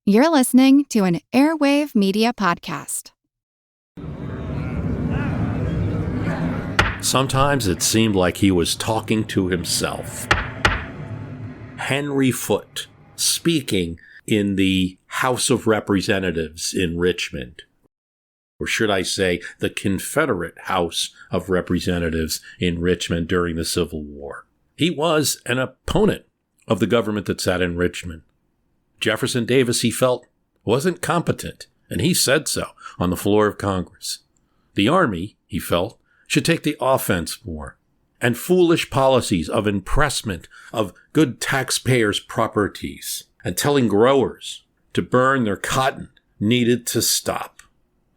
You're listening to an Airwave Media Podcast. Sometimes it seemed like he was talking to himself. Henry Foote, speaking in the House of Representatives in Richmond, or should I say the Confederate House of Representatives in Richmond during the Civil War. He was an opponent of the government that sat in Richmond. Jefferson Davis, he felt, wasn't competent, and he said so on the floor of Congress. The Army, he felt, should take the offense more, and foolish policies of impressment of good taxpayers' properties and telling growers to burn their cotton needed to stop.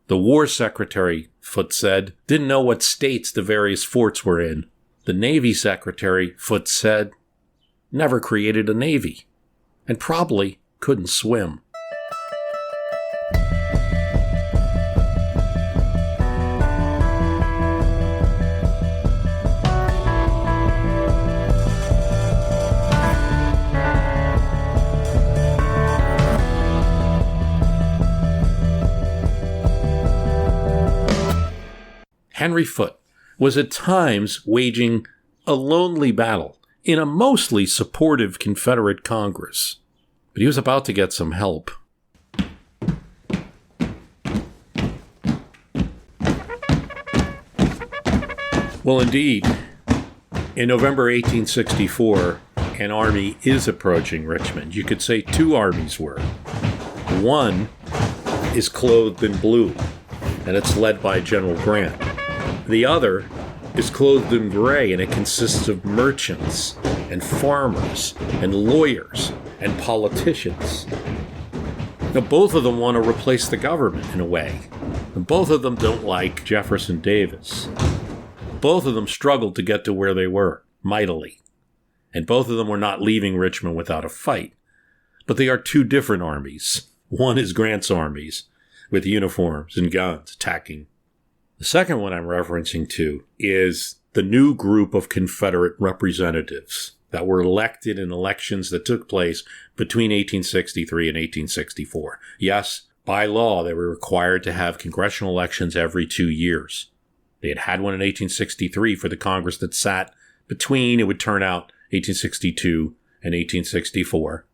The War Secretary, Foote said, didn't know what states the various forts were in. The Navy Secretary, Foote said, never created a navy, and probably couldn't swim. Henry Foote was at times waging a lonely battle in a mostly supportive Confederate Congress. But he was about to get some help. Well, indeed, in November 1864, an army is approaching Richmond. You could say two armies were. One is clothed in blue, and it's led by General Grant. The other is clothed in gray, and it consists of merchants and farmers and lawyers and politicians. Now, both of them want to replace the government in a way. And both of them don't like Jefferson Davis. Both of them struggled to get to where they were, mightily. And both of them were not leaving Richmond without a fight. But they are two different armies. One is Grant's armies, with uniforms and guns attacking. The second one I'm referencing to is the new group of Confederate representatives that were elected in elections that took place between 1863 and 1864. Yes, by law, they were required to have congressional elections every 2 years. They had one in 1863 for the Congress that sat between, it would turn out, 1862 and 1864.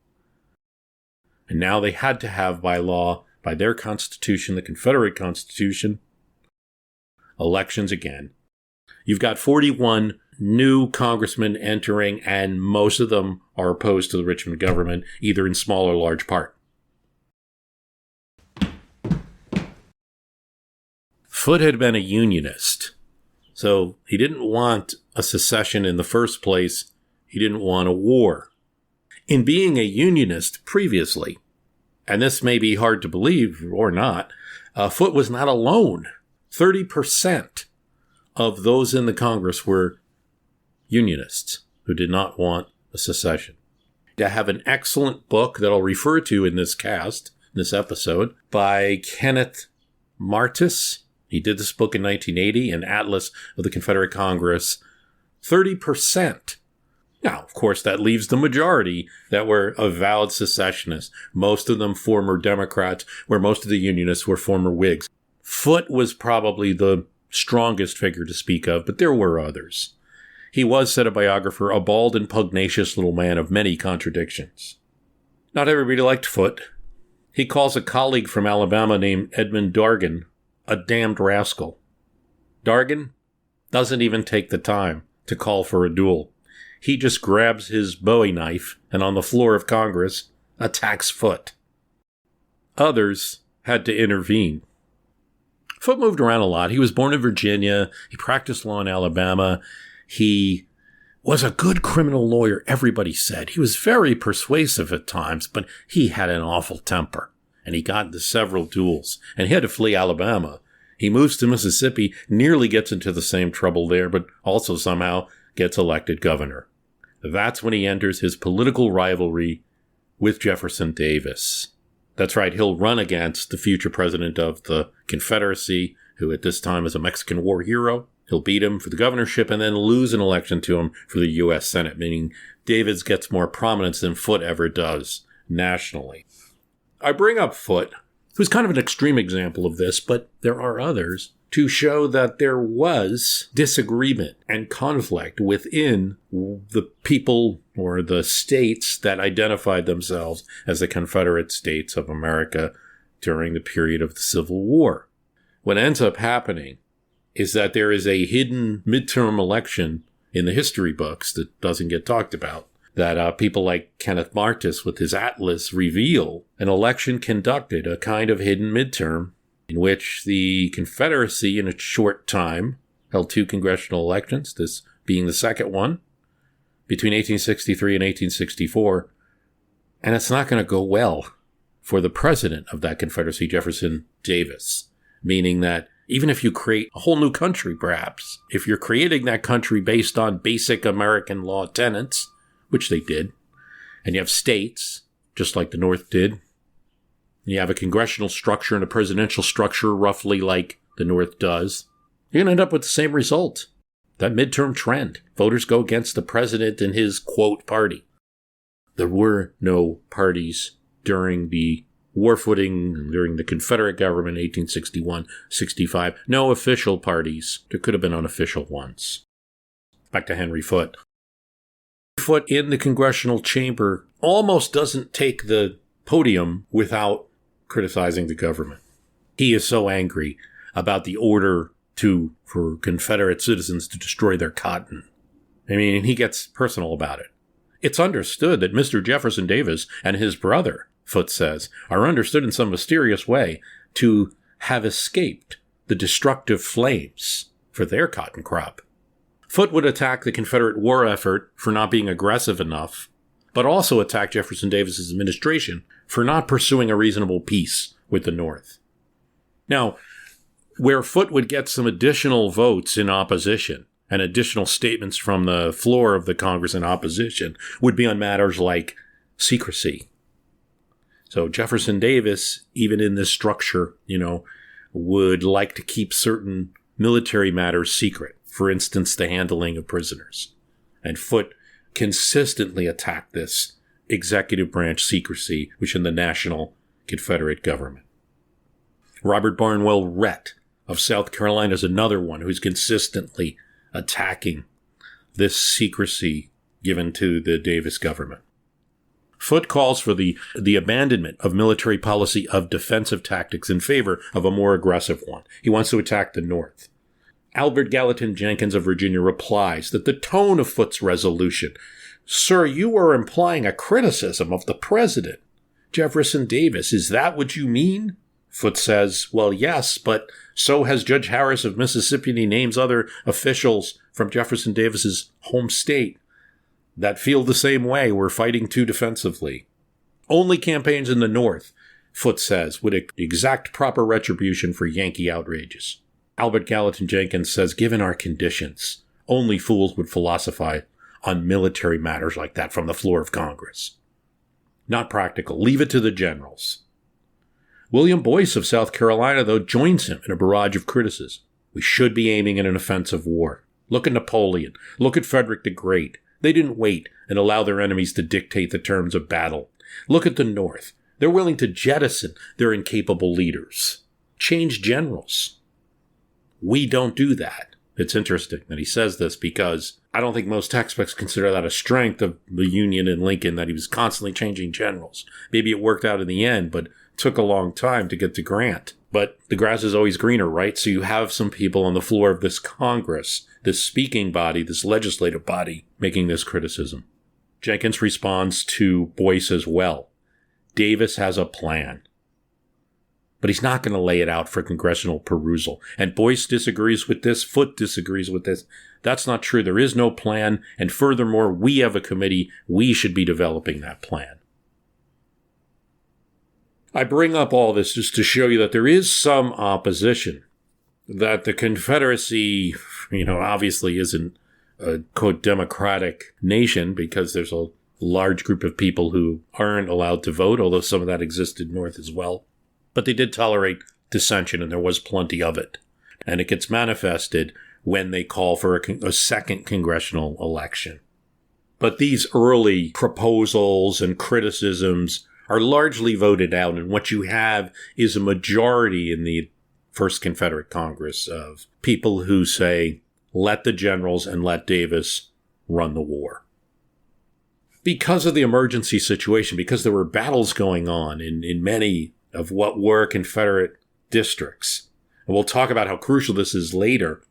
And now they had to have, by law, by their Constitution, the Confederate Constitution, elections again. You've got 41 new congressmen entering, and most of them are opposed to the Richmond government, either in small or large part. Foote had been a Unionist, so he didn't want a secession in the first place. He didn't want a war. In being a Unionist previously, and this may be hard to believe or not, Foote was not alone. 30% of those in the Congress were Unionists who did not want a secession. I have an excellent book that I'll refer to in this episode, by Kenneth Martis. He did this book in 1980, an Atlas of the Confederate Congress. 30%. Now, of course, that leaves the majority that were avowed secessionists, most of them former Democrats, where most of the Unionists were former Whigs. Foote was probably the strongest figure to speak of, but there were others. He was, said a biographer, a bald and pugnacious little man of many contradictions. Not everybody liked Foote. He calls a colleague from Alabama named Edmund Dargan a damned rascal. Dargan doesn't even take the time to call for a duel. He just grabs his Bowie knife and on the floor of Congress attacks Foote. Others had to intervene. Foote moved around a lot. He was born in Virginia. He practiced law in Alabama. He was a good criminal lawyer, everybody said. He was very persuasive at times, but he had an awful temper. And he got into several duels. And he had to flee Alabama. He moves to Mississippi, nearly gets into the same trouble there, but also somehow gets elected governor. That's when he enters his political rivalry with Jefferson Davis. That's right, he'll run against the future president of the Confederacy, who at this time is a Mexican War hero. He'll beat him for the governorship and then lose an election to him for the U.S. Senate, meaning Davis gets more prominence than Foote ever does nationally. I bring up Foote, who's kind of an extreme example of this, but there are others, to show that there was disagreement and conflict within the people or the states that identified themselves as the Confederate States of America during the period of the Civil War. What ends up happening is that there is a hidden midterm election in the history books that doesn't get talked about, that people like Kenneth Martis with his atlas reveal an election conducted, a kind of hidden midterm, in which the Confederacy in a short time held 2 congressional elections, this being the second one, between 1863 and 1864. And it's not going to go well for the president of that Confederacy, Jefferson Davis, meaning that even if you create a whole new country, perhaps, if you're creating that country based on basic American law tenets, which they did, and you have states, just like the North did, you have a congressional structure and a presidential structure roughly like the North does, you're going to end up with the same result. That midterm trend. Voters go against the president and his, quote, party. There were no parties during the war footing, during the Confederate government, 1861-65. No official parties. There could have been unofficial ones. Back to Henry Foote. Foote in the congressional chamber almost doesn't take the podium without criticizing the government. He is so angry about the order for Confederate citizens to destroy their cotton. I mean, he gets personal about it. It's understood that Mr. Jefferson Davis and his brother, Foote says, are understood in some mysterious way to have escaped the destructive flames for their cotton crop. Foote would attack the Confederate war effort for not being aggressive enough, but also attack Jefferson Davis's administration for not pursuing a reasonable peace with the North. Now, where Foote would get some additional votes in opposition and additional statements from the floor of the Congress in opposition would be on matters like secrecy. So Jefferson Davis, even in this structure, would like to keep certain military matters secret. For instance, the handling of prisoners. And Foote consistently attacked this executive branch secrecy within the national Confederate government. Robert Barnwell Rhett of South Carolina is another one who's consistently attacking this secrecy given to the Davis government. Foote calls for the abandonment of military policy of defensive tactics in favor of a more aggressive one. He wants to attack the North. Albert Gallatin Jenkins of Virginia replies that the tone of Foote's resolution, "Sir, you are implying a criticism of the president, Jefferson Davis. Is that what you mean?" Foote says, "Well, yes, but so has Judge Harris of Mississippi, and he names other officials from Jefferson Davis's home state that feel the same way. We're fighting too defensively. Only campaigns in the North," Foote says, "would exact proper retribution for Yankee outrages." Albert Gallatin Jenkins says, "Given our conditions, only fools would philosophize on military matters like that from the floor of Congress. Not practical. Leave it to the generals." William Boyce of South Carolina, though, joins him in a barrage of criticism. "We should be aiming at an offensive war. Look at Napoleon. Look at Frederick the Great. They didn't wait and allow their enemies to dictate the terms of battle. Look at the North. They're willing to jettison their incapable leaders. Change generals. We don't do that." It's interesting that he says this because I don't think most textbooks consider that a strength of the Union and Lincoln, that he was constantly changing generals. Maybe it worked out in the end, but it took a long time to get to Grant. But the grass is always greener, right? So you have some people on the floor of this Congress, this speaking body, this legislative body, making this criticism. Jenkins responds to Boyce as well. Davis has a plan, but he's not going to lay it out for congressional perusal. And Boyce disagrees with this. Foote disagrees with this. That's not true. There is no plan. And furthermore, we have a committee. We should be developing that plan. I bring up all this just to show you that there is some opposition, that the Confederacy, obviously isn't a, quote, democratic nation because there's a large group of people who aren't allowed to vote, although some of that existed north as well. But they did tolerate dissension, and there was plenty of it. And it gets manifested when they call for a second congressional election. But these early proposals and criticisms are largely voted out. And what you have is a majority in the First Confederate Congress of people who say, let the generals and let Davis run the war. Because of the emergency situation, because there were battles going on in many of what were Confederate districts, and we'll talk about how crucial this is later,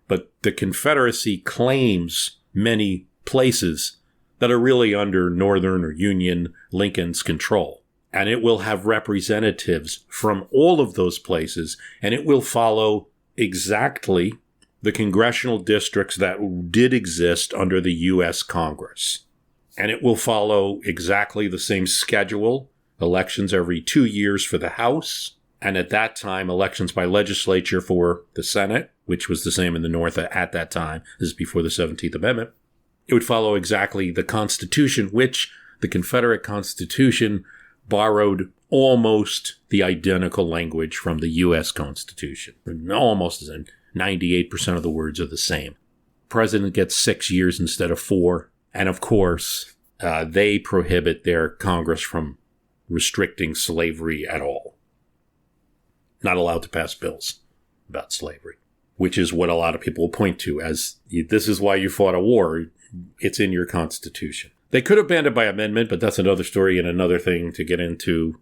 but the Confederacy claims many places that are really under Northern or Union Lincoln's control. And it will have representatives from all of those places, and it will follow exactly the congressional districts that did exist under the U.S. Congress. And it will follow exactly the same schedule, elections every 2 years for the House, and at that time, elections by legislature for the Senate, which was the same in the North at that time. This is before the 17th Amendment. It would follow exactly the Constitution, which the Confederate Constitution borrowed almost the identical language from the U.S. Constitution. Almost as in 98% of the words are the same. President gets 6 years instead of 4. And of course, they prohibit their Congress from restricting slavery at all. Not allowed to pass bills about slavery, which is what a lot of people will point to as, this is why you fought a war. It's in your Constitution. They could have banned it by amendment, but that's another story and another thing to get into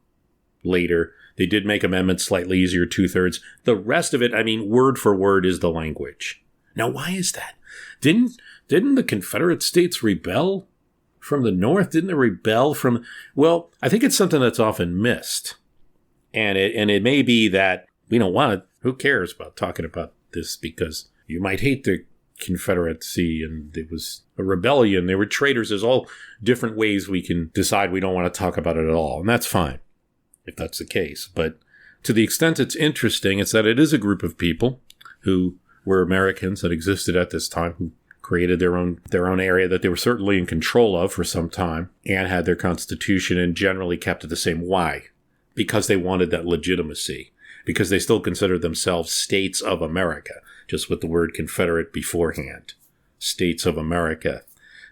later. They did make amendments slightly easier, 2/3. The rest of it, word for word is the language. Now, why is that? Didn't the Confederate States rebel from the North? Didn't they rebel from... Well, I think it's something that's often missed. And it may be that we don't want to... Who cares about talking about this? Because you might hate the Confederacy and it was a rebellion. They were traitors. There's all different ways we can decide we don't want to talk about it at all. And that's fine if that's the case. But to the extent it's interesting, it's that it is a group of people who were Americans that existed at this time, who created their own area that they were certainly in control of for some time and had their Constitution and generally kept it the same. Why? Because they wanted that legitimacy, because they still considered themselves states of America, just with the word Confederate beforehand. States of America.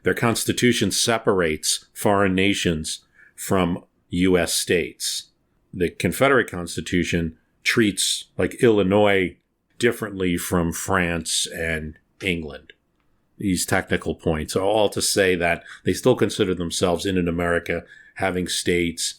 Their Constitution separates foreign nations from U.S. states. The Confederate Constitution treats, like Illinois, differently from France and England. These technical points are all to say that they still consider themselves in America, having states,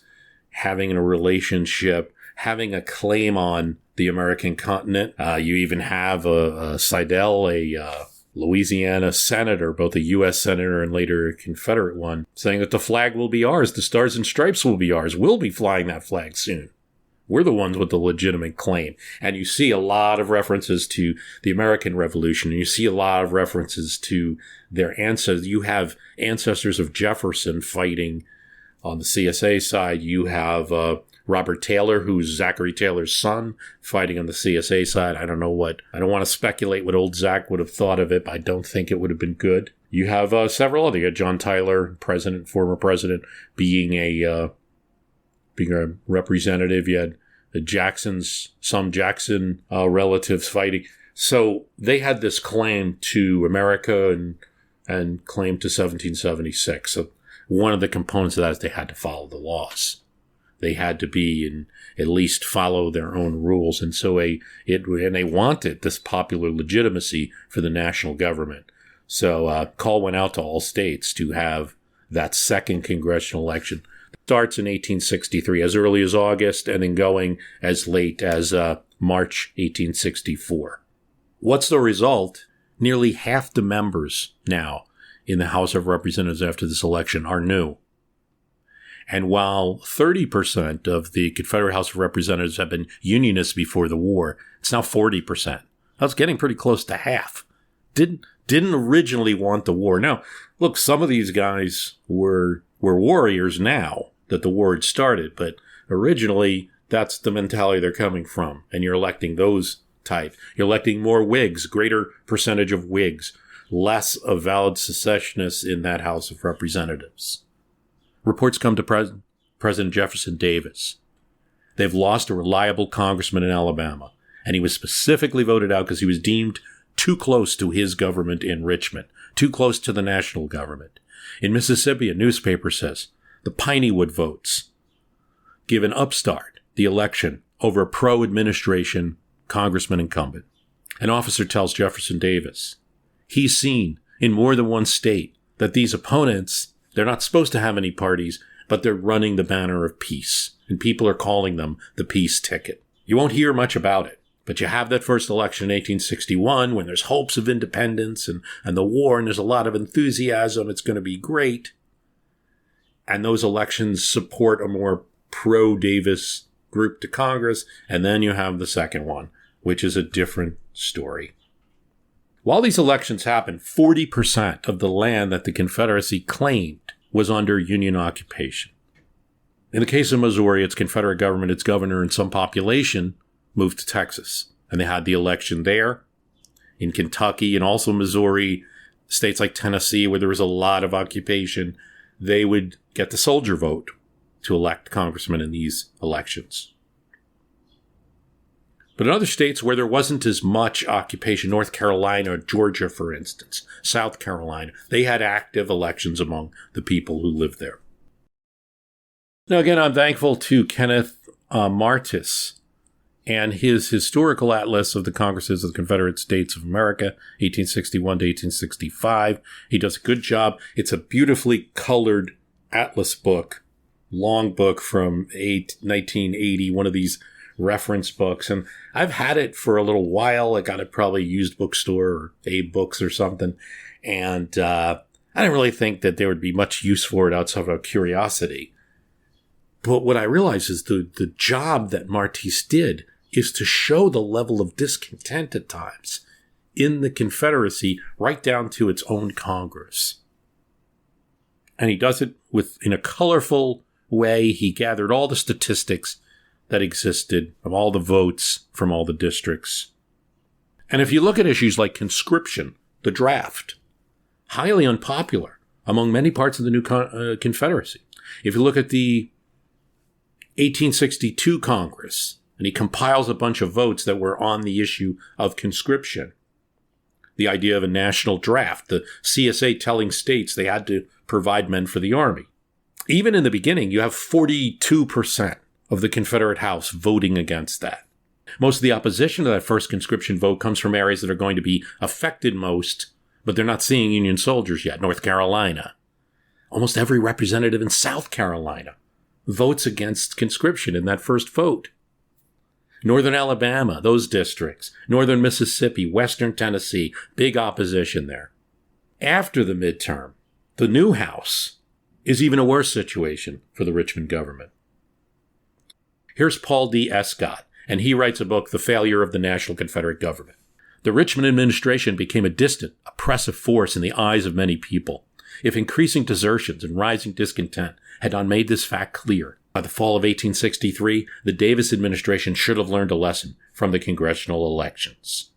having a relationship, having a claim on the American continent. You even have a Seidel, a Louisiana senator, both a U.S. senator and later a Confederate one, saying that the flag will be ours. The Stars and Stripes will be ours. We'll be flying that flag soon. We're the ones with the legitimate claim. And you see a lot of references to the American Revolution. And you see a lot of references to their ancestors. You have ancestors of Jefferson fighting on the C.S.A. side. You have Robert Taylor, who's Zachary Taylor's son, fighting on the C.S.A. side. I don't want to speculate what old Zach would have thought of it, but I don't think it would have been good. You have several other. You got John Tyler, former president, being a representative. You had some Jackson relatives fighting. So they had this claim to America and claim to 1776. So one of the components of that is they had to follow the laws. They had to be and at least follow their own rules. And so and they wanted this popular legitimacy for the national government. So call went out to all states to have that second congressional election. Starts in 1863, as early as August, and then going as late as March 1864. What's the result? Nearly half the members now in the House of Representatives after this election are new. And while 30% of the Confederate House of Representatives have been Unionists before the war, it's now 40%. That's getting pretty close to half. Didn't originally want the war. Now, look, some of these guys were warriors now that the war had started, but originally that's the mentality they're coming from. And you're electing those type. You're electing more Whigs, greater percentage of Whigs, less avowed secessionists in that House of Representatives. Reports come to President Jefferson Davis. They've lost a reliable congressman in Alabama, and he was specifically voted out because he was deemed too close to his government in Richmond, too close to the national government. In Mississippi, a newspaper says, the Pineywood votes. give an upstart the election over a pro-administration congressman incumbent. An officer tells Jefferson Davis he's seen in more than one state that these opponents, they're not supposed to have any parties, but they're running the banner of peace, and people are calling them the peace ticket. You won't hear much about it, but you have that first election in 1861 when there's hopes of independence and the war, and there's a lot of enthusiasm. It's going to be great. And those elections support a more pro-Davis group to Congress. And then you have the second one, which is a different story. While these elections happened, 40% of the land that the Confederacy claimed was under Union occupation. In the case of Missouri, its Confederate government, its governor, and some population moved to Texas. And they had the election there. In Kentucky and also Missouri, states like Tennessee, where there was a lot of occupation, they would get the soldier vote to elect congressmen in these elections. But in other states where there wasn't as much occupation, North Carolina, Georgia, for instance, South Carolina, they had active elections among the people who lived there. Now, again, I'm thankful to Kenneth Martis and his historical atlas of the Congresses of the Confederate States of America, 1861 to 1865. He does a good job. It's a beautifully colored atlas book, long book from 1980, one of these reference books. And I've had it for a little while. I got it probably used bookstore or Abe Books or something. And I didn't really think that there would be much use for it outside of curiosity. But what I realized is the job that Martis did is to show the level of discontent at times in the Confederacy right down to its own Congress. And he does it in a colorful way. He gathered all the statistics that existed of all the votes from all the districts. And if you look at issues like conscription, the draft, highly unpopular among many parts of the new Confederacy. If you look at the 1862 Congress, and he compiles a bunch of votes that were on the issue of conscription, the idea of a national draft, the C.S.A. telling states they had to provide men for the army. Even in the beginning, you have 42% of the Confederate House voting against that. Most of the opposition to that first conscription vote comes from areas that are going to be affected most, but they're not seeing Union soldiers yet. North Carolina. Almost every representative in South Carolina votes against conscription in that first vote. Northern Alabama, those districts. Northern Mississippi, Western Tennessee, big opposition there. After the midterm, the new House is even a worse situation for the Richmond government. Here's Paul D. Escott, and he writes a book, The Failure of the National Confederate Government. The Richmond administration became a distant, oppressive force in the eyes of many people. If increasing desertions and rising discontent had not made this fact clear, by the fall of 1863, the Davis administration should have learned a lesson from the congressional elections.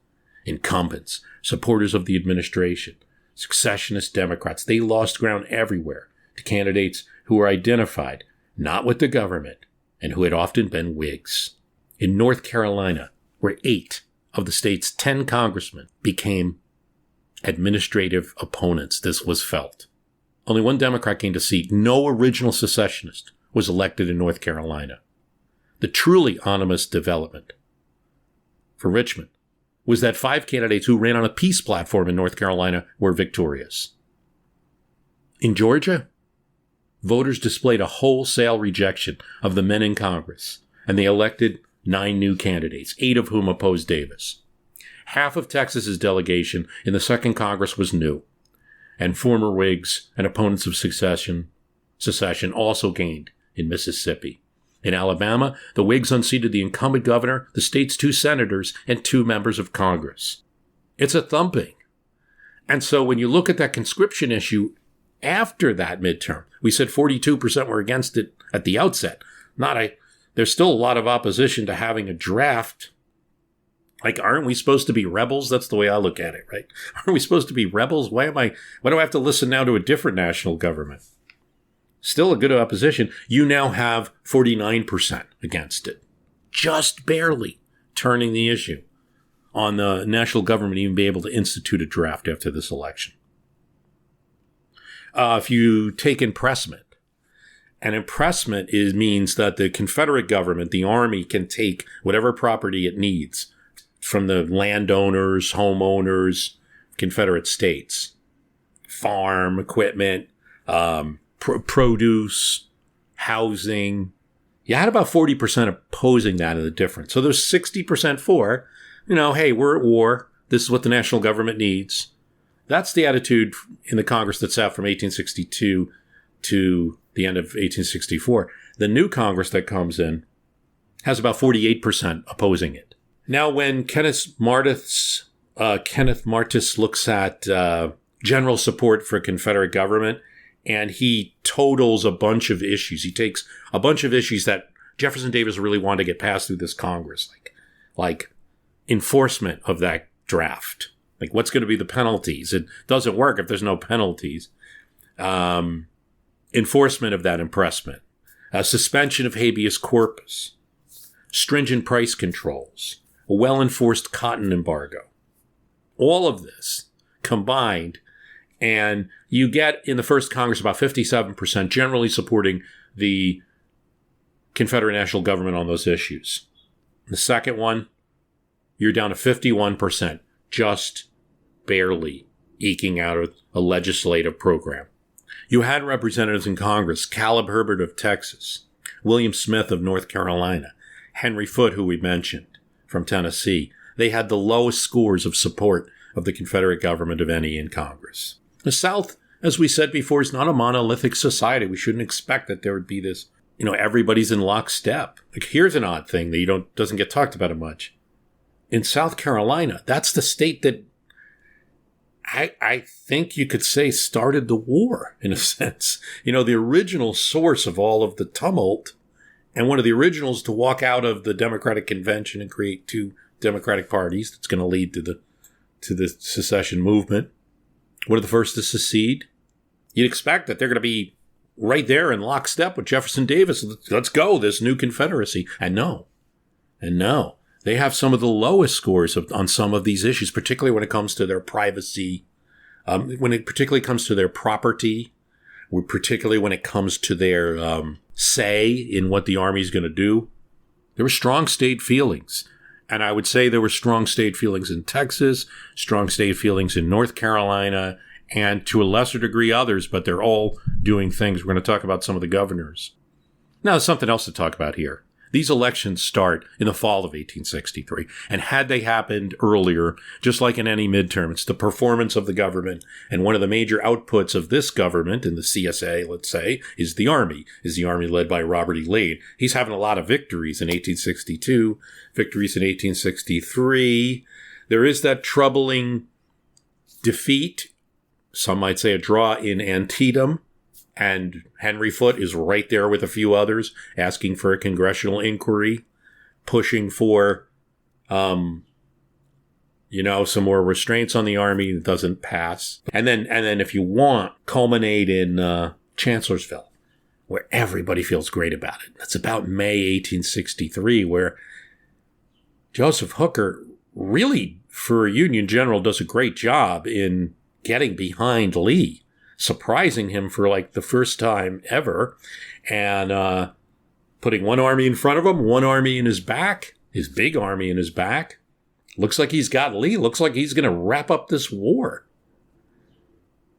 Incumbents, supporters of the administration, successionist Democrats, they lost ground everywhere to candidates who were identified not with the government and who had often been Whigs. In North Carolina, where 8 of the state's 10 congressmen became administrative opponents, this was felt. Only one Democrat gained a seat. No original secessionist was elected in North Carolina. The truly ominous development for Richmond was that 5 candidates who ran on a peace platform in North Carolina were victorious. In Georgia, voters displayed a wholesale rejection of the men in Congress, and they elected 9 new candidates, 8 of whom opposed Davis. Half of Texas's delegation in the Second Congress was new, and former Whigs and opponents of secession also gained in Mississippi. In Alabama, the Whigs unseated the incumbent governor, the state's 2 senators, and 2 members of Congress. It's a thumping. And so when you look at that conscription issue after that midterm, we said 42% were against it at the outset. There's still a lot of opposition to having a draft. Like, aren't we supposed to be rebels? That's the way I look at it, right? Aren't we supposed to be rebels? Why do I have to listen now to a different national government? Still a good opposition. You now have 49% against it. Just barely turning the issue on the national government even be able to institute a draft after this election. If you take impressment, And impressment means that the Confederate government, the Army, can take whatever property it needs from the landowners, homeowners, Confederate States, farm, equipment, produce, housing. You had about 40% opposing that in the difference. So there's 60% for, hey, we're at war. This is what the national government needs. That's the attitude in the Congress that sat from 1862 to the end of 1864. The new Congress that comes in has about 48% opposing it. Now, when Kenneth Martis looks at general support for Confederate government, and he totals a bunch of issues. He takes a bunch of issues that Jefferson Davis really wanted to get passed through this Congress, like enforcement of that draft. Like, what's going to be the penalties? It doesn't work if there's no penalties. Enforcement of that impressment. Suspension of habeas corpus. Stringent price controls. A well-enforced cotton embargo. All of this combined, and you get in the first Congress about 57% generally supporting the Confederate national government on those issues. The second one, you're down to 51%, just barely eking out a legislative program. You had representatives in Congress, Caleb Herbert of Texas, William Smith of North Carolina, Henry Foote, who we mentioned, from Tennessee. They had the lowest scores of support of the Confederate government of any in Congress. The South, as we said before, is not a monolithic society. We shouldn't expect that there would be this, everybody's in lockstep. Like, here's an odd thing that doesn't get talked about much. In South Carolina, that's the state that I think you could say started the war, in a sense. The original source of all of the tumult, and one of the originals to walk out of the Democratic Convention and create two Democratic parties that's going to lead to the secession movement. One of the first to secede. You'd expect that they're going to be right there in lockstep with Jefferson Davis. Let's go, this new Confederacy. And no. They have some of the lowest scores on some of these issues, particularly when it comes to their privacy, when it particularly comes to their property, particularly when it comes to their say in what the Army is going to do. There were strong state feelings. And I would say there were strong state feelings in Texas, strong state feelings in North Carolina, and to a lesser degree others, but they're all doing things. We're going to talk about some of the governors. Now, there's something else to talk about here. These elections start in the fall of 1863. And had they happened earlier, just like in any midterm, it's the performance of the government. And one of the major outputs of this government, in the C.S.A., let's say, is the Army led by Robert E. Lee. He's having a lot of victories in 1862, victories in 1863. There is that troubling defeat, some might say a draw, in Antietam. And Henry Foote is right there with a few others asking for a congressional inquiry, pushing for, some more restraints on the Army that doesn't pass. And then if you want, culminate in Chancellorsville, where everybody feels great about it. That's about May 1863, where Joseph Hooker really, for a Union general, does a great job in getting behind Lee, surprising him for the first time ever, and putting one army in front of him, one army in his back, his big army in his back. Looks like he's got Lee. Looks like he's going to wrap up this war.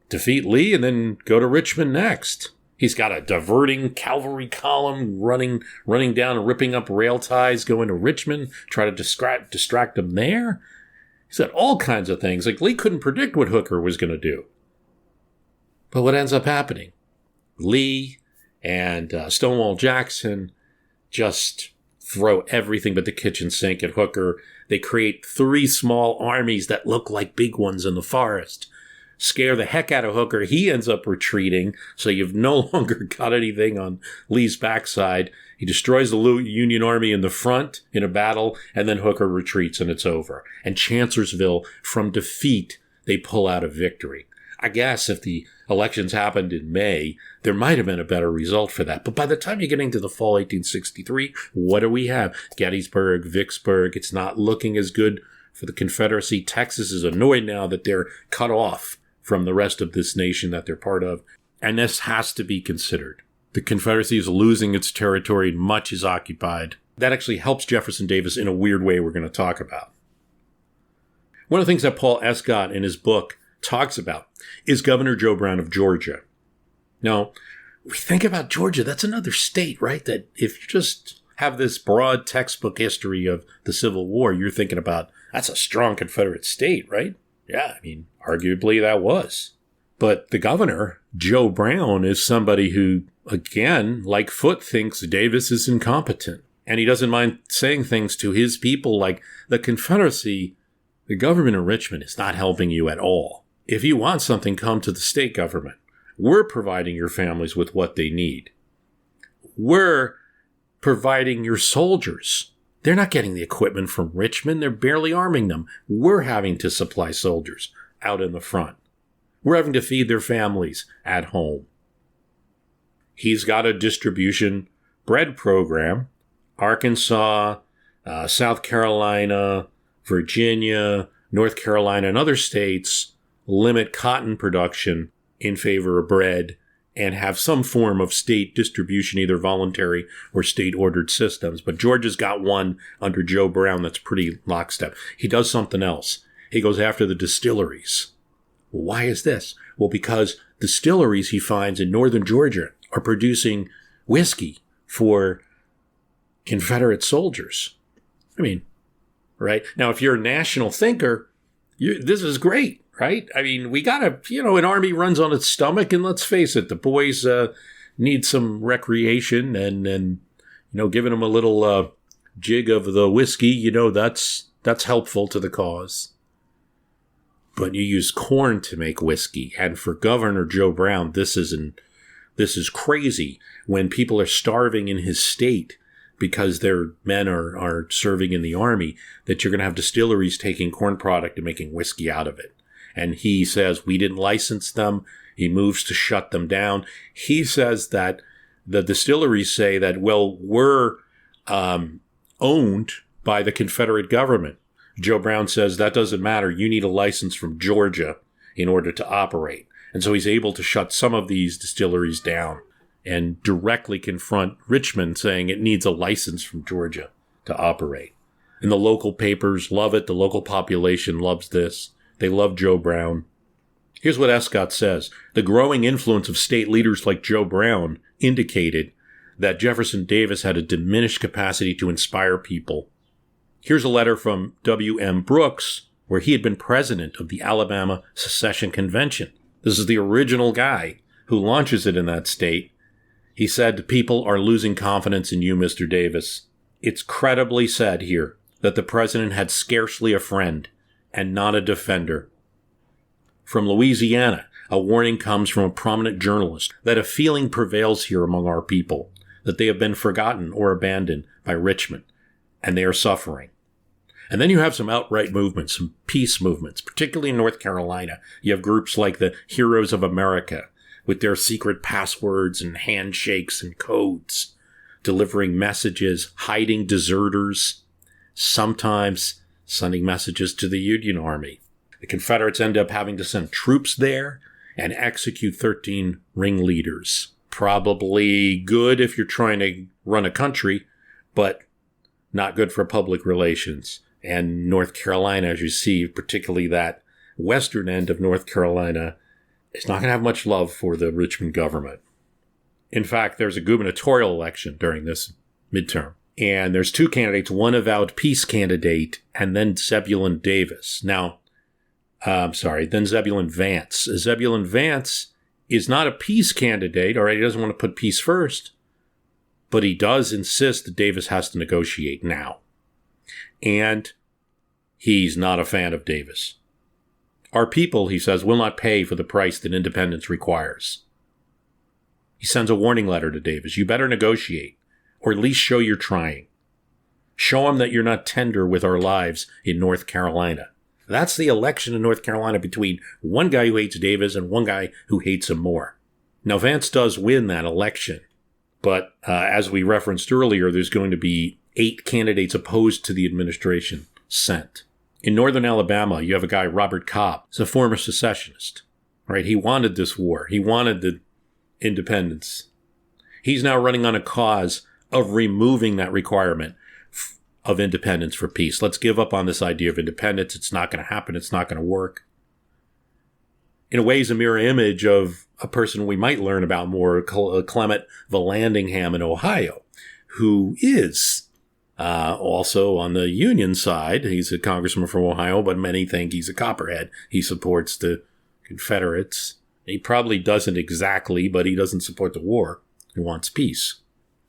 Defeat Lee and then go to Richmond next. He's got a diverting cavalry column running down and ripping up rail ties, going to Richmond, try to distract him there. He's got all kinds of things. Lee couldn't predict what Hooker was going to do. But what ends up happening? Lee and Stonewall Jackson just throw everything but the kitchen sink at Hooker. They create 3 small armies that look like big ones in the forest. Scare the heck out of Hooker. He ends up retreating, so you've no longer got anything on Lee's backside. He destroys the Union Army in the front in a battle, and then Hooker retreats and it's over. And Chancellorsville, from defeat, they pull out a victory. I guess if the elections happened in May, there might have been a better result for that. But by the time you get into the fall 1863, what do we have? Gettysburg, Vicksburg. It's not looking as good for the Confederacy. Texas is annoyed now that they're cut off from the rest of this nation that they're part of. And this has to be considered. The Confederacy is losing its territory and much is occupied. That actually helps Jefferson Davis in a weird way we're going to talk about. One of the things that Paul Escott in his book talks about is Governor Joe Brown of Georgia. Now, we think about Georgia, that's another state, right? That if you just have this broad textbook history of the Civil War, you're thinking about, that's a strong Confederate state, right? Yeah, I mean, arguably that was. But the governor, Joe Brown, is somebody who, again, like Foote, thinks Davis is incompetent. And he doesn't mind saying things to his people like, the Confederacy, the government in Richmond is not helping you at all. If you want something, come to the state government. We're providing your families with what they need. We're providing your soldiers. They're not getting the equipment from Richmond. They're barely arming them. We're having to supply soldiers out in the front. We're having to feed their families at home. He's got a distribution bread program. Arkansas, South Carolina, Virginia, North Carolina, and other states limit cotton production in favor of bread and have some form of state distribution, either voluntary or state-ordered systems. But Georgia's got one under Joe Brown that's pretty lockstep. He does something else. He goes after the distilleries. Well, why is this? Well, because distilleries, he finds, in northern Georgia are producing whiskey for Confederate soldiers. I mean, right? Now, if you're a national thinker, this is great, right? I mean, we got to, an army runs on its stomach, and let's face it, the boys need some recreation, and giving them a little jig of the whiskey, that's helpful to the cause. But you use corn to make whiskey, and for Governor Joe Brown, this is crazy when people are starving in his state because their men are serving in the army, that you're going to have distilleries taking corn product and making whiskey out of it. And he says, we didn't license them. He moves to shut them down. He says that the distilleries say that, well, we're owned by the Confederate government. Joe Brown says that doesn't matter. You need a license from Georgia in order to operate. And so he's able to shut some of these distilleries down and directly confront Richmond, saying it needs a license from Georgia to operate. And the local papers love it. The local population loves this. They love Joe Brown. Here's what Escott says. The growing influence of state leaders like Joe Brown indicated that Jefferson Davis had a diminished capacity to inspire people. Here's a letter from W.M. Brooks, where he had been president of the Alabama Secession Convention. This is the original guy who launches it in that state. He said, people are losing confidence in you, Mr. Davis. It's credibly said here that the president had scarcely a friend and not a defender. From Louisiana, a warning comes from a prominent journalist that a feeling prevails here among our people, that they have been forgotten or abandoned by Richmond, and they are suffering. And then you have some outright movements, some peace movements, particularly in North Carolina. You have groups like the Heroes of America, with their secret passwords and handshakes and codes, delivering messages, hiding deserters, sometimes sending messages to the Union Army. The Confederates end up having to send troops there and execute 13 ringleaders. Probably good if you're trying to run a country, but not good for public relations. And North Carolina, as you see, particularly that western end of North Carolina, is not going to have much love for the Richmond government. In fact, there's a gubernatorial election during this midterm. And there's two candidates, one avowed peace candidate, and then Zebulon Davis. Then Zebulon Vance. Zebulon Vance is not a peace candidate, all right? He doesn't want to put peace first, but he does insist that Davis has to negotiate now. And he's not a fan of Davis. Our people, he says, will not pay for the price that independence requires. He sends a warning letter to Davis. You better negotiate, or at least show you're trying. Show him that you're not tender with our lives in North Carolina. That's the election in North Carolina between one guy who hates Davis and one guy who hates him more. Now, Vance does win that election, but as we referenced earlier, there's going to be 8 candidates opposed to the administration sent. In northern Alabama, you have a guy, Robert Cobb. He's a former secessionist, right? He wanted this war. He wanted the independence. He's now running on a cause of removing that requirement of independence for peace. Let's give up on this idea of independence. It's not going to happen. It's not going to work. In a way, he's a mirror image of a person we might learn about more, Clement Vallandigham in Ohio, who is also on the Union side. He's a congressman from Ohio, but many think he's a copperhead. He supports the Confederates. He probably doesn't exactly, but he doesn't support the war. He wants peace.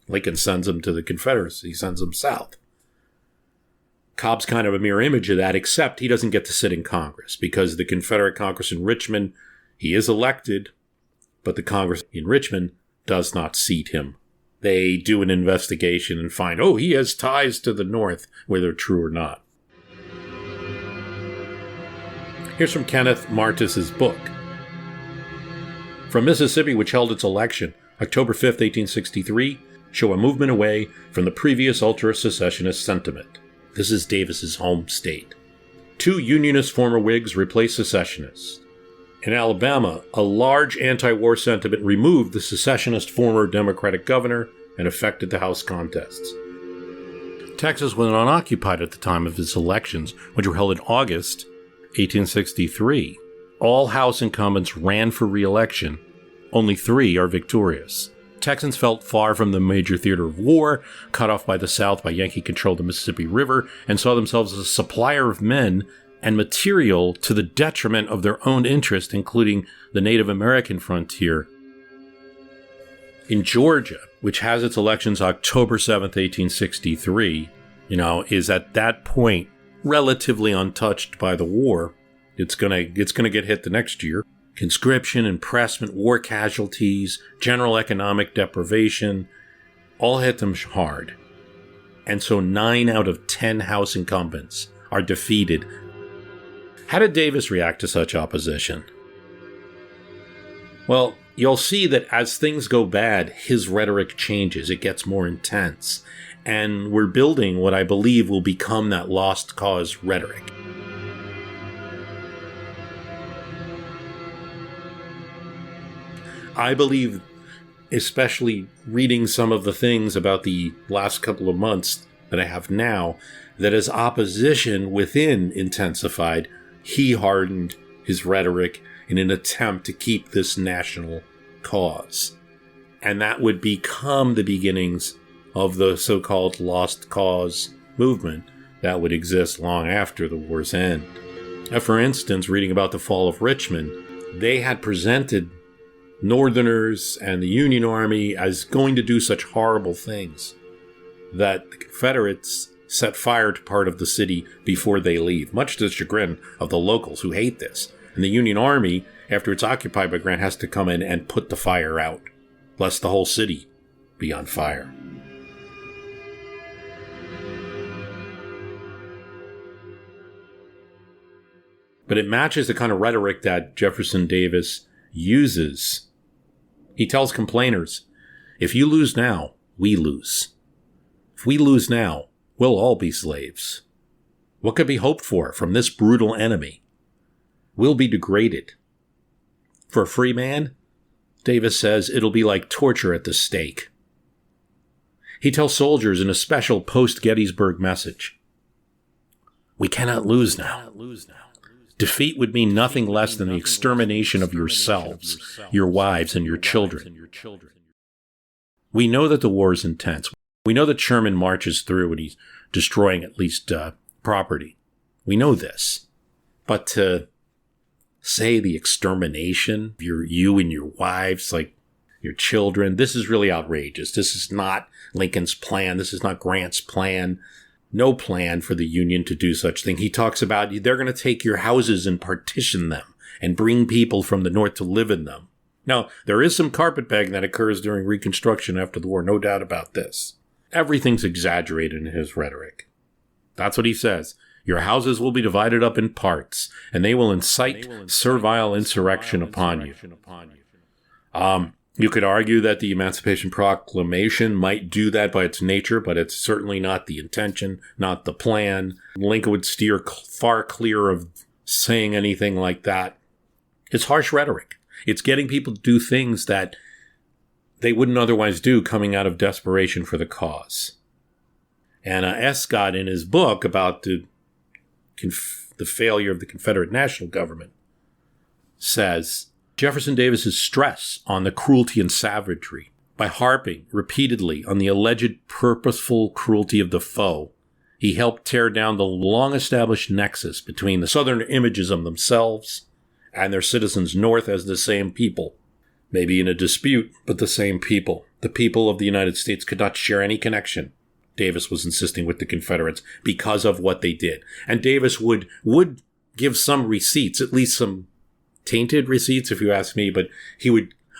Lincoln sends him to the Confederates. He sends him south. Cobb's kind of a mirror image of that, except he doesn't get to sit in Congress because the Confederate Congress in Richmond, he is elected, but the Congress in Richmond does not seat him. They do an investigation and find, oh, he has ties to the North, whether true or not. Here's from Kenneth Martis's book. From Mississippi, which held its election October 5th, 1863, show a movement away from the previous ultra-secessionist sentiment. This is Davis's home state. 2 Unionist former Whigs replaced secessionists. In Alabama, a large anti-war sentiment removed the secessionist former Democratic governor and affected the House contests. Texas was unoccupied at the time of its elections, which were held in August 1863. All House incumbents ran for re-election. Only 3 are victorious. Texans felt far from the major theater of war, cut off by the South by Yankee control of the Mississippi River, and saw themselves as a supplier of men and material to the detriment of their own interest, including the Native American frontier. In Georgia, which has its elections October 7th, 1863, is at that point relatively untouched by the war. It's gonna get hit the next year. Conscription, impressment, war casualties, general economic deprivation, all hit them hard. And so 9 out of 10 House incumbents are defeated. How did Davis react to such opposition? Well, you'll see that as things go bad, his rhetoric changes. It gets more intense. And we're building what I believe will become that lost cause rhetoric. I believe, especially reading some of the things about the last couple of months that I have now, that as opposition within intensified, he hardened his rhetoric in an attempt to keep this national cause. And that would become the beginnings of the so-called lost cause movement that would exist long after the war's end. Now, for instance, reading about the fall of Richmond, they had presented Northerners and the Union Army as going to do such horrible things that the Confederates set fire to part of the city before they leave, much to the chagrin of the locals who hate this. And the Union Army, after it's occupied by Grant, has to come in and put the fire out, lest the whole city be on fire. But it matches the kind of rhetoric that Jefferson Davis uses. He tells complainers, if you lose now, we lose. If we lose now, we'll all be slaves. What could be hoped for from this brutal enemy? We'll be degraded. For a free man, Davis says, it'll be like torture at the stake. He tells soldiers in a special post-Gettysburg message, we cannot lose now. Defeat would mean nothing less than the extermination of yourselves, your wives, and your children. We know that the war is intense. We know that Sherman marches through and he's destroying at least property. We know this. But to say the extermination of you and your wives, like your children, this is really outrageous. This is not Lincoln's plan. This is not Grant's plan. No plan for the Union to do such thing. He talks about they're going to take your houses and partition them and bring people from the North to live in them. Now, there is some carpetbagging that occurs during Reconstruction after the war, no doubt about this. Everything's exaggerated in his rhetoric. That's what he says. Your houses will be divided up in parts, and they will incite servile insurrection upon you. You could argue that the Emancipation Proclamation might do that by its nature, but it's certainly not the intention, not the plan. Lincoln would steer far clear of saying anything like that. It's harsh rhetoric. It's getting people to do things that they wouldn't otherwise do coming out of desperation for the cause. And Escott, in his book about the failure of the Confederate national government, says Jefferson Davis's stress on the cruelty and savagery by harping repeatedly on the alleged purposeful cruelty of the foe, he helped tear down the long-established nexus between the Southern images of themselves and their citizens North as the same people. Maybe in a dispute, but the same people. The people of the United States could not share any connection, Davis was insisting, with the Confederates because of what they did. And Davis would give some receipts, at least some tainted receipts if you ask me, but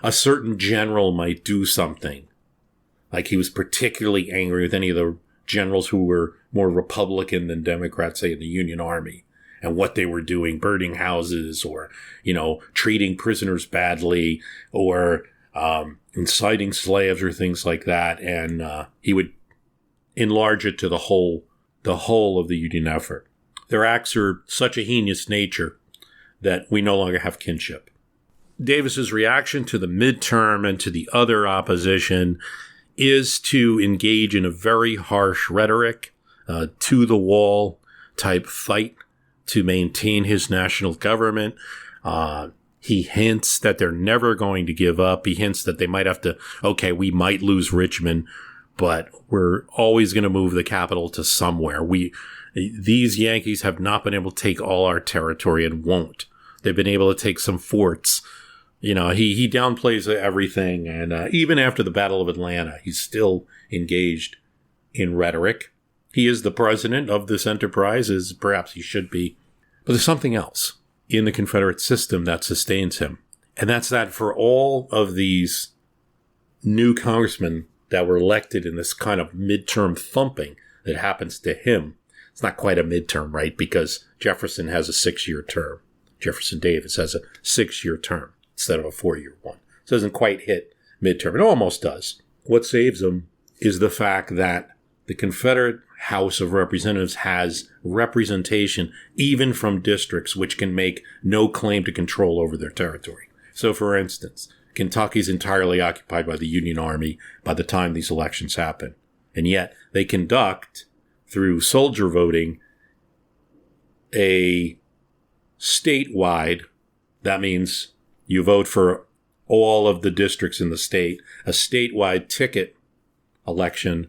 a certain general might do something. Like he was particularly angry with any of the generals who were more Republican than Democrats, say in the Union Army, and what they were doing, burning houses or, treating prisoners badly or inciting slaves or things like that. And he would enlarge it to the whole of the Union effort. Their acts are such a heinous nature that we no longer have kinship. Davis's reaction to the midterm and to the other opposition is to engage in a very harsh rhetoric, to-the-wall type fight to maintain his national government. He hints that they're never going to give up. He hints that they might have to, we might lose Richmond, but we're always going to move the capital to somewhere. These Yankees have not been able to take all our territory and won't. They've been able to take some forts. He downplays everything. And even after the Battle of Atlanta, he's still engaged in rhetoric. He is the president of this enterprise, as perhaps he should be. But there's something else in the Confederate system that sustains him. And that's that for all of these new congressmen that were elected in this kind of midterm thumping that happens to him, it's not quite a midterm, right? Because Jefferson has a 6-year term. Jefferson Davis has a 6-year term instead of a 4-year one. So it doesn't quite hit midterm. It almost does. What saves him is the fact that the Confederate House of Representatives has representation even from districts which can make no claim to control over their territory. So, for instance, Kentucky's entirely occupied by the Union Army by the time these elections happen. And yet they conduct, through soldier voting, a statewide, that means you vote for all of the districts in the state, a statewide ticket election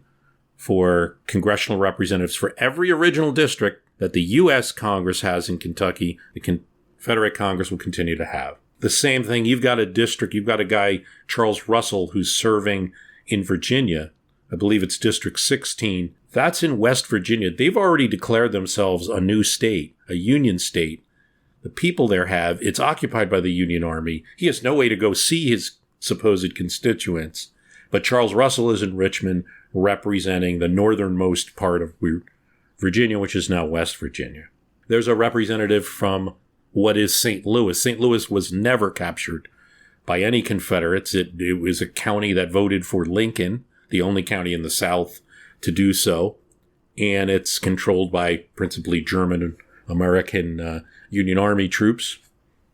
for congressional representatives for every original district that the U.S. Congress has in Kentucky, the Confederate Congress will continue to have. The same thing, you've got a district, you've got a guy, Charles Russell, who's serving in Virginia. I believe it's District 16. That's in West Virginia. They've already declared themselves a new state, a Union state. The people there it's occupied by the Union Army. He has no way to go see his supposed constituents. But Charles Russell is in Richmond representing the northernmost part of Virginia, which is now West Virginia. There's a representative from what is St. Louis. St. Louis was never captured by any Confederates. It was a county that voted for Lincoln, the only county in the South to do so. And it's controlled by principally German and American Union Army troops.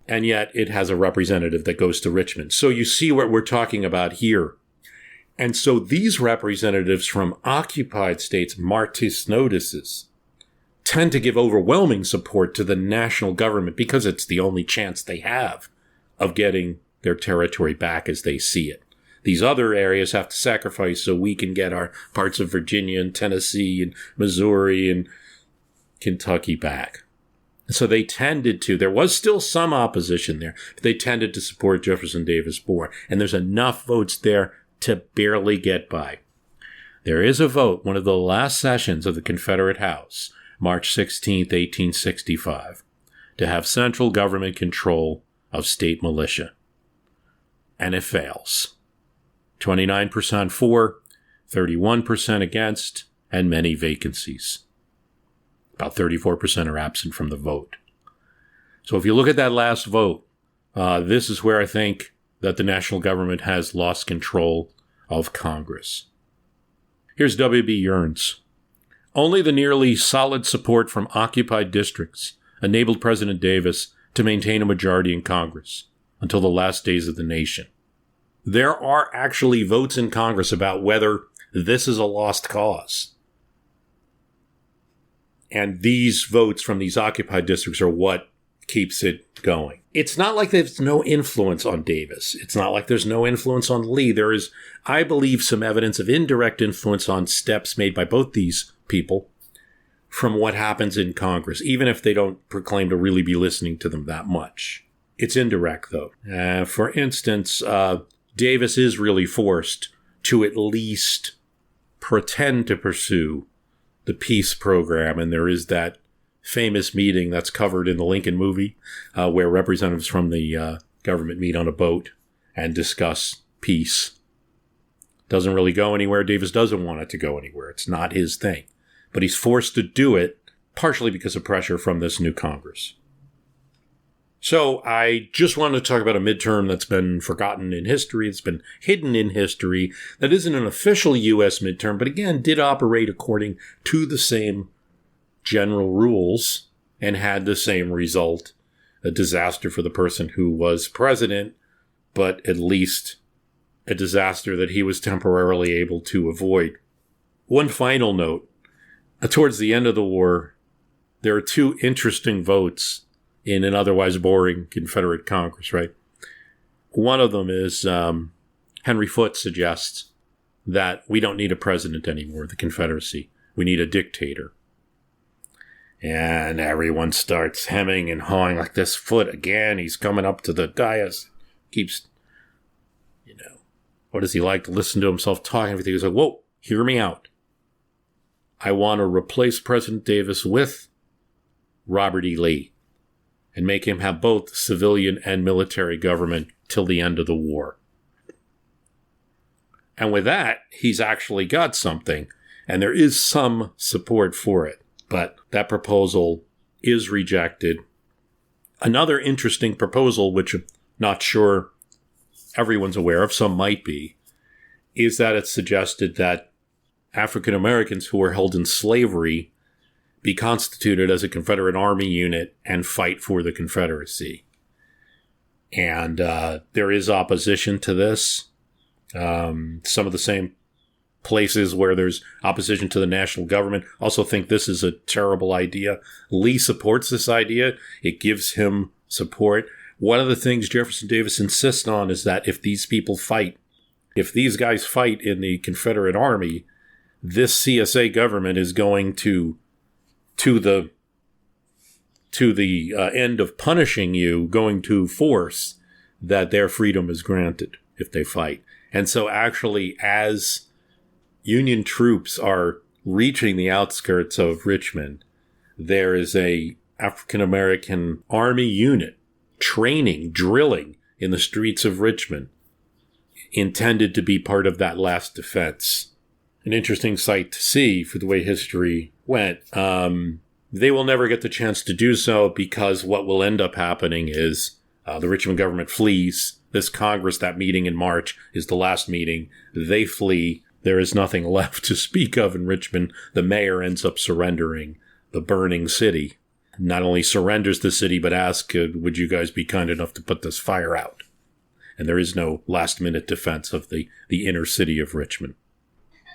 And yet it has a representative that goes to Richmond. So you see what we're talking about here. And so these representatives from occupied states, Martis notices, tend to give overwhelming support to the national government because it's the only chance they have of getting their territory back as they see it. These other areas have to sacrifice so we can get our parts of Virginia and Tennessee and Missouri and Kentucky back. So they tended to, there was still some opposition there, but they tended to support Jefferson Davis more. And there's enough votes there to barely get by. There is a vote, one of the last sessions of the Confederate House, March 16th, 1865, to have central government control of state militia. And it fails. 29% for, 31% against, and many vacancies. About 34% are absent from the vote. So if you look at that last vote, this is where I think that the national government has lost control of Congress. Here's W.B. Yearns. Only the nearly solid support from occupied districts enabled President Davis to maintain a majority in Congress until the last days of the nation. there are actually votes in Congress about whether this is a lost cause. And these votes from these occupied districts are what keeps it going. It's not like there's no influence on Davis. It's not like there's no influence on Lee. There is, I believe, some evidence of indirect influence on steps made by both these people from what happens in Congress, even if they don't proclaim to really be listening to them that much. It's indirect, though. For instance, Davis is really forced to at least pretend to pursue the peace program, and there is that famous meeting that's covered in the Lincoln movie where representatives from the government meet on a boat and discuss peace. Doesn't really go anywhere. Davis doesn't want it to go anywhere. It's not his thing. But he's forced to do it, partially because of pressure from this new Congress. So I just wanted to talk about a midterm that's been forgotten in history. It's been hidden in history. That isn't an official U.S. midterm, but again, did operate according to the same general rules and had the same result. A disaster for the person who was president, but at least a disaster that he was temporarily able to avoid. One final note. Towards the end of the war, there are two interesting votes in an otherwise boring Confederate Congress, right? One of them is Henry Foote suggests that we don't need a president anymore, the Confederacy. We need a dictator. And everyone starts hemming and hawing like this. Foote again, he's coming up to the dais, keeps, what does he like to listen to himself talking? Everything. He's like, whoa, hear me out. I want to replace President Davis with Robert E. Lee and make him have both civilian and military government till the end of the war. And with that, he's actually got something, and there is some support for it. But that proposal is rejected. Another interesting proposal, which I'm not sure everyone's aware of, some might be, is that it's suggested that African Americans who were held in slavery be constituted as a Confederate Army unit and fight for the Confederacy. And there is opposition to this. Some of the same places where there's opposition to the national government also think this is a terrible idea. Lee supports this idea. It gives him support. One of the things Jefferson Davis insists on is that if these people fight, if these guys fight in the Confederate Army, this C.S.A. government is going to the end of punishing you, going to force that their freedom is granted if they fight. And so actually, as Union troops are reaching the outskirts of Richmond, there is a African-American Army unit training, drilling in the streets of Richmond, intended to be part of that last defense. An interesting sight to see for the way history went. They will never get the chance to do so because what will end up happening is the Richmond government flees. This Congress, that meeting in March, is the last meeting. They flee. There is nothing left to speak of in Richmond. The mayor ends up surrendering the burning city. Not only surrenders the city, but asks, would you guys be kind enough to put this fire out? And there is no last-minute defense of the inner city of Richmond.